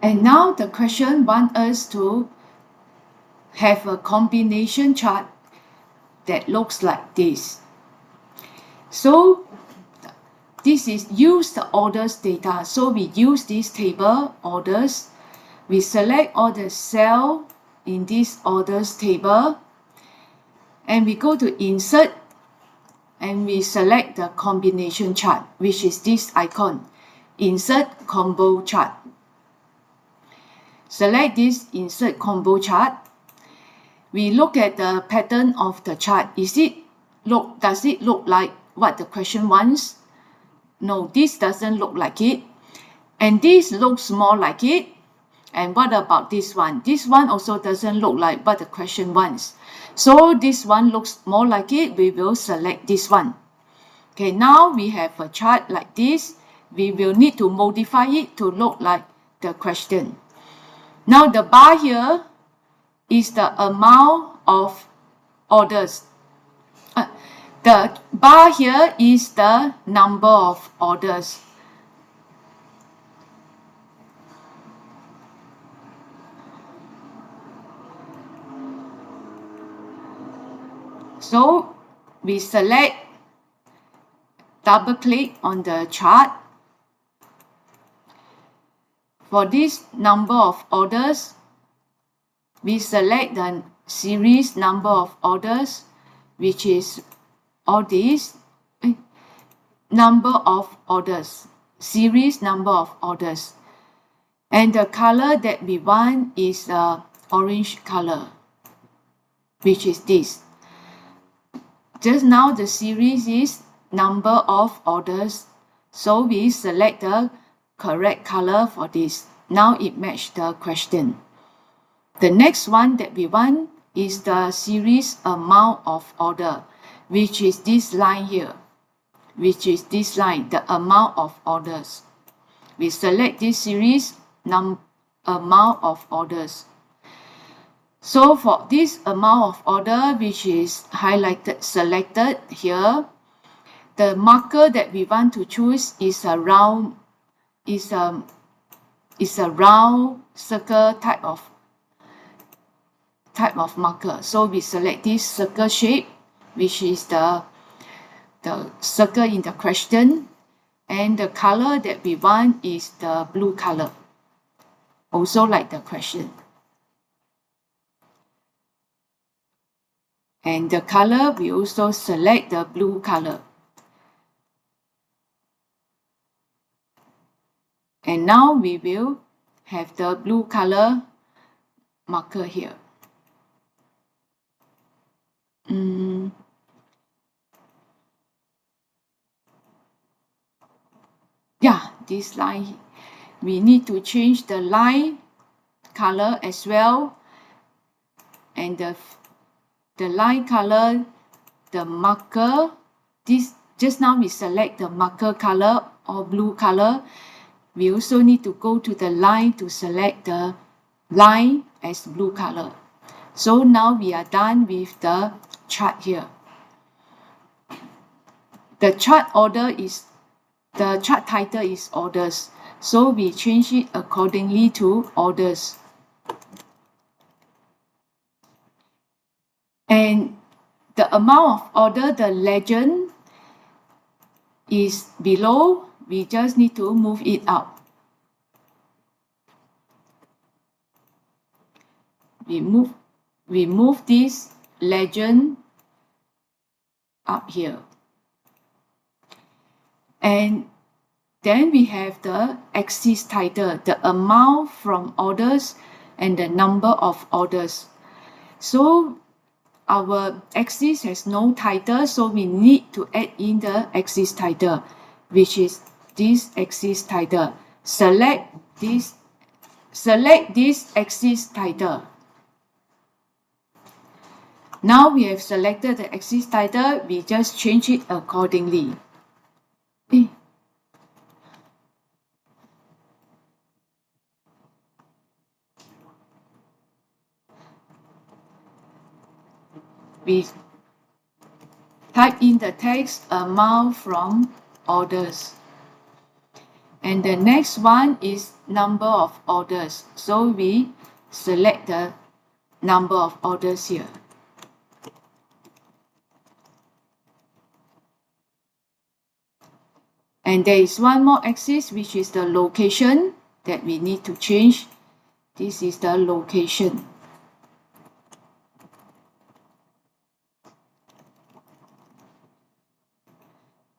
And now the question wants us to have a combination chart that looks like this. So this is use the orders data. So we use this table orders. We select all the cell in this orders table and we go to insert and we select the combination chart, which is this icon, insert combo chart. Select this insert combo chart. We look at the pattern of the chart. Does it look like what the question wants? No, this doesn't look like it. And this looks more like it. And what about this one? This one also doesn't look like what the question wants. So this one looks more like it. We will select this one. Okay, now we have a chart like this. We will need to modify it to look like the question. Now the bar here is the amount of orders. The bar here is the number of orders. So we select, double click on the chart. For this number of orders, we select the series number of orders, which is all these number of orders, series number of orders. And the color that we want is orange color, which is this. Just now the series is number of orders, so we select the correct color for this. Now it matches the question. The next one that we want is the series amount of order, which is this line here, which is this line, the amount of orders. We select this series amount of orders. So for this amount of order, which is highlighted, selected here, the marker that we want to choose is a round, is a round circle type of marker. So we select this circle shape, which is the circle in the question, and the color that we want is the blue color, also like the question. And the color, we also select the blue color. And now we will have the blue color marker here. Yeah, this line, we need to change the line color as well. And the line color, the marker, this just now we select the marker color or blue color. We also need to go to the line to select the line as blue color. So now we are done with the chart here. The chart title is orders. So we change it accordingly to orders. And the amount of order, the legend is below. We just need to move it up. We move this legend up here. And then we have the axis title, the amount from orders and the number of orders. So our axis has no title, so we need to add in the axis title, which is this axis title. Select this axis title. Now we have selected the axis title, we just change it accordingly. We type in the text amount from orders. And the next one is number of orders. So we select the number of orders here. And there is one more axis, which is the location that we need to change. This is the location.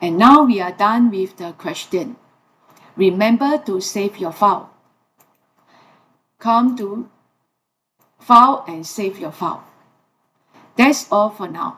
And now we are done with the question. Remember to save your file. Come to File and save your file. That's all for now.